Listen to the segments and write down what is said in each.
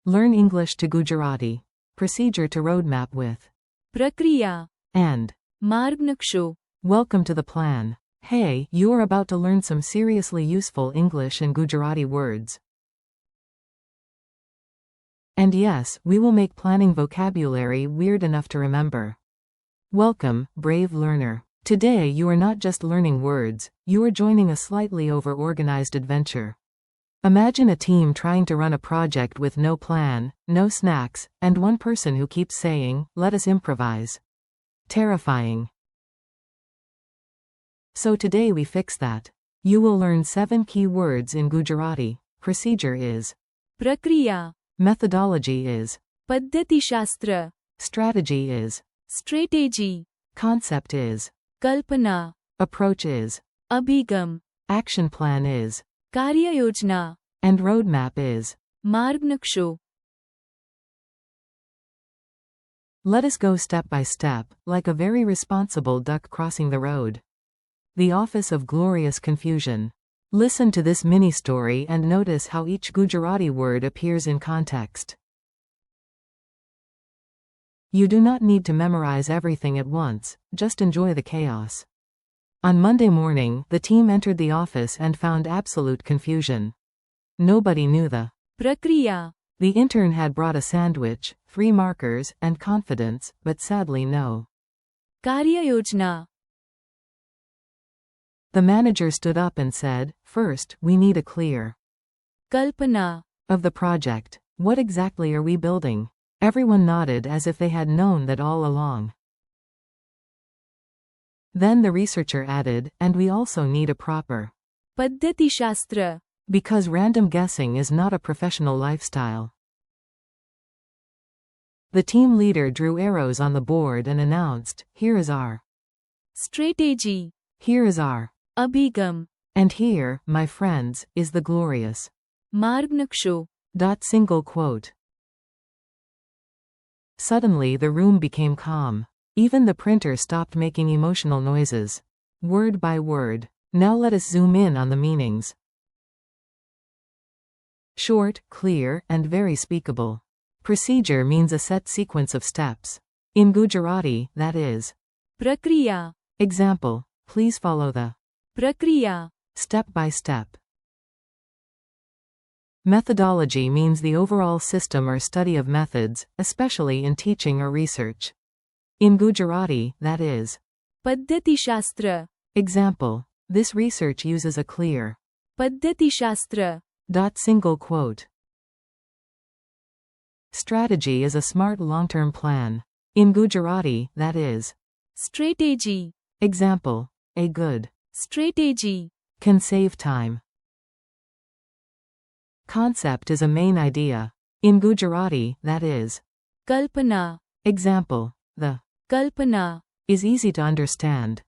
Learn English to Gujarati. Procedure to roadmap with. Prakriya. And. Marg Naksho. Welcome to the plan. Hey, you are about to learn some seriously useful English and Gujarati words. And yes, we will make planning vocabulary weird enough to remember. Welcome, brave learner. Today you are not just learning words, you are joining a slightly over-organized adventure. Imagine a team trying to run a project with no plan, no snacks, and one person who keeps saying, "Let us improvise." Terrifying. So today we fix that. You will learn 7 key words in Gujarati. Procedure is. Prakriya. Methodology is. Paddhati Shastra. Strategy is. Strategy. Concept is. Kalpana. Approach is. Abhigam. Action plan is. Karya Yojna. And roadmap is. Marg Naksho. Let us go step by step, like a very responsible duck crossing the road. The Office of Glorious Confusion. Listen to this mini-story and notice how each Gujarati word appears in context. You do not need to memorize everything at once, just enjoy the chaos. On Monday morning, the team entered the office and found absolute confusion. Nobody knew the Prakriya. The intern had brought a sandwich, 3 markers, and confidence, but sadly no. Karya Yojna. The manager stood up and said, "First, we need a clear Kalpana. of the project. What exactly are we building?" Everyone nodded as if they had known that all along. Then the researcher added, "And we also need a proper Paddhati Shastra. because random guessing is not a professional lifestyle." The team leader drew arrows on the board and announced, "Here is our Strategy. Here is our Abhigam. and here, my friends, is the glorious Marg Naksho. Single quote. Suddenly the room became calm. Even the printer stopped making emotional noises. Word by word. Now let us zoom in on the meanings. Short, clear, and very speakable. Procedure means a set sequence of steps. In Gujarati, that is. Prakriya. Example, please follow the Prakriya. step by step. Methodology means the overall system or study of methods, especially in teaching or research. In Gujarati, that is. Paddhati Shastra. Example, this research uses a clear Paddhati Shastra. Single quote. Strategy is a smart long-term plan. In Gujarati, that is. Strategy. Example, a good Strategy. can save time. Concept is a main idea. In Gujarati, that is. Kalpana. Example, the Kalpana. is easy to understand.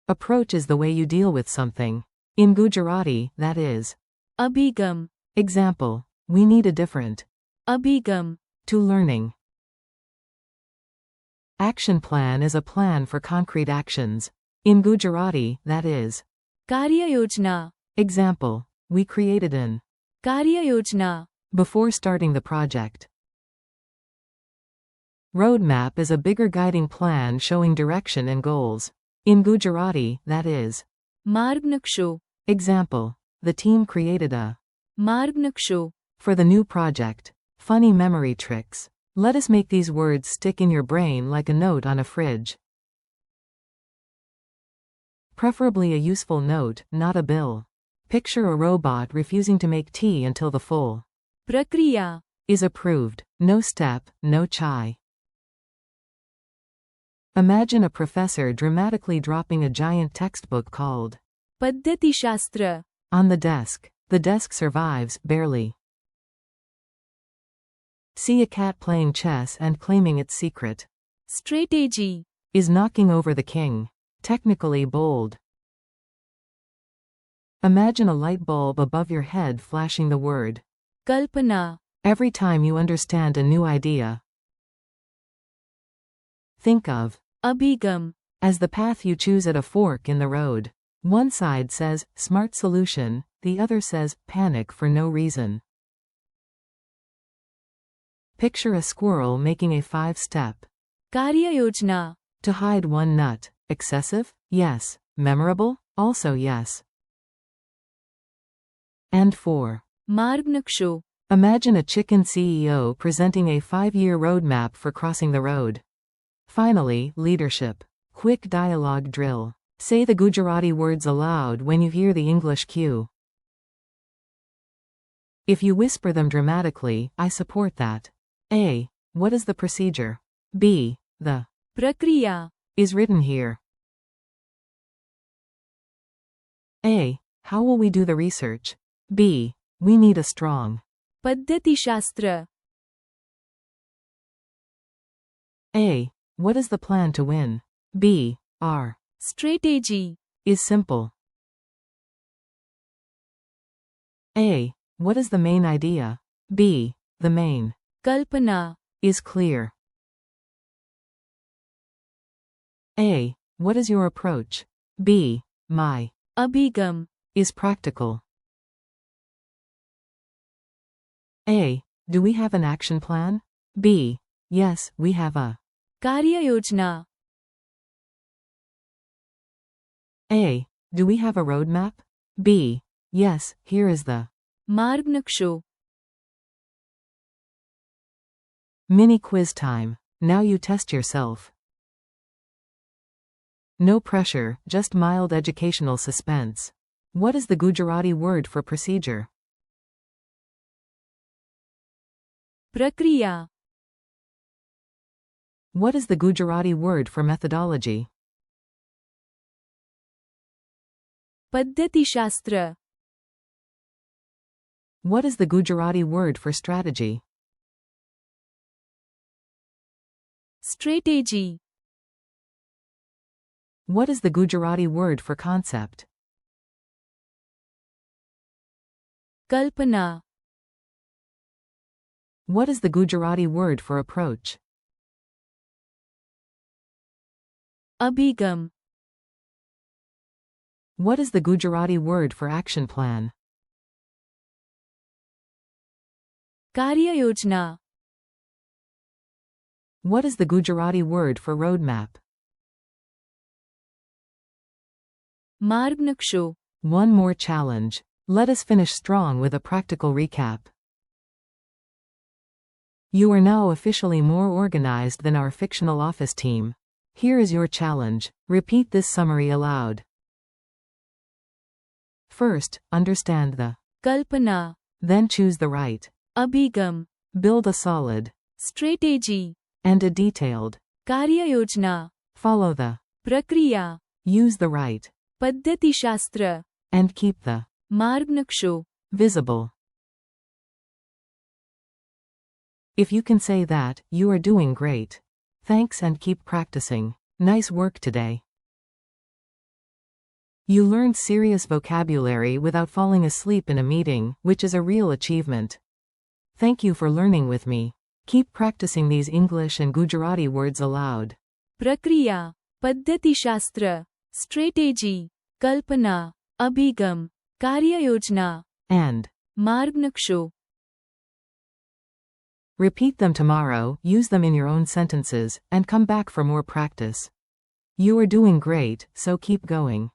Approach is the way you deal with something. In Gujarati, that is. Abhigam. Example, we need a different Abhigam. to learning. Action plan is a plan for concrete actions. In Gujarati, that is. Karya Yojna. Example, we created an Karya Yojna. before starting the project. Roadmap is a bigger guiding plan showing direction and goals. In Gujarati, that is. Marg Naksho. Example, the team created a Marg Naksho. for the new project. Funny memory tricks. Let us make these words stick in your brain like a note on a fridge. Preferably a useful note, not a bill. Picture a robot refusing to make tea until the full Prakriya. is approved. No step, no chai. Imagine a professor dramatically dropping a giant textbook called Paddhati Shastra. on the desk. The desk survives, barely. See a cat playing chess and claiming its secret. Strategy. Is knocking over the king. Technically bold. Imagine a light bulb above your head flashing the word Kalpana. every time you understand a new idea. Think of Abhigam. as the path you choose at a fork in the road. One side says, smart solution, the other says, panic for no reason. Picture a squirrel making a 5-step. कार्य योजना, To hide one nut. Excessive? Yes. Memorable? Also yes. And 4. मार्ग नक्शो, Imagine a chicken CEO presenting a 5-year roadmap for crossing the road. Finally, leadership. Quick dialogue drill. Say the Gujarati words aloud when you hear the English cue. If you whisper them dramatically, I support that. A. What is the procedure? B. The प्रक्रिया, is written here. A. How will we do the research? B. We need a strong. पद्धतिशास्त्र, A. What is the plan to win? B. R. Strategy, Is simple. A. What is the main idea? B. The main. Kalpana, Is clear. A. What is your approach? B. My. अभिगम, Is practical. A. Do we have an action plan? B. Yes, we have a. कार्य योजना, A. Do we have a roadmap? B. Yes, here is the. मार्ग नक्शो, Mini quiz time. Now you test yourself. No pressure, just mild educational suspense. What is the Gujarati word for procedure? प्रक्रिया, What is the Gujarati word for methodology? पद्धतिशास्त्र, What is the Gujarati word for strategy? Strategy, What is the Gujarati word for concept? Kalpana, What is the Gujarati word for approach? अभिगम, What is the Gujarati word for action plan? कार्य योजना, What is the Gujarati word for roadmap? मार्ग नक्शो, One more challenge. Let us finish strong with a practical recap. You are now officially more organized than our fictional office team. Here is your challenge. Repeat this summary aloud. First, understand the. Kalpana, Then choose the right. अभिगम, Build a solid. Strategy, And a detailed. कार्य योजना, Follow the. प्रक्रिया, Use the right. पद्धतिशास्त्र, And keep the. मार्ग नक्शो, Visible. If you can say that, you are doing great. Thanks and keep practicing. Nice work today. You learned serious vocabulary without falling asleep in a meeting, which is a real achievement. Thank you for learning with me. Keep practicing these English and Gujarati words aloud. प्रक्रिया, पद्धतिशास्त्र, strategy, कल्पना, अभिगम, कार्य योजना, And मार्ग नक्शो. repeat them tomorrow, use them in your own sentences, and come back for more practice. You are doing great, so keep going.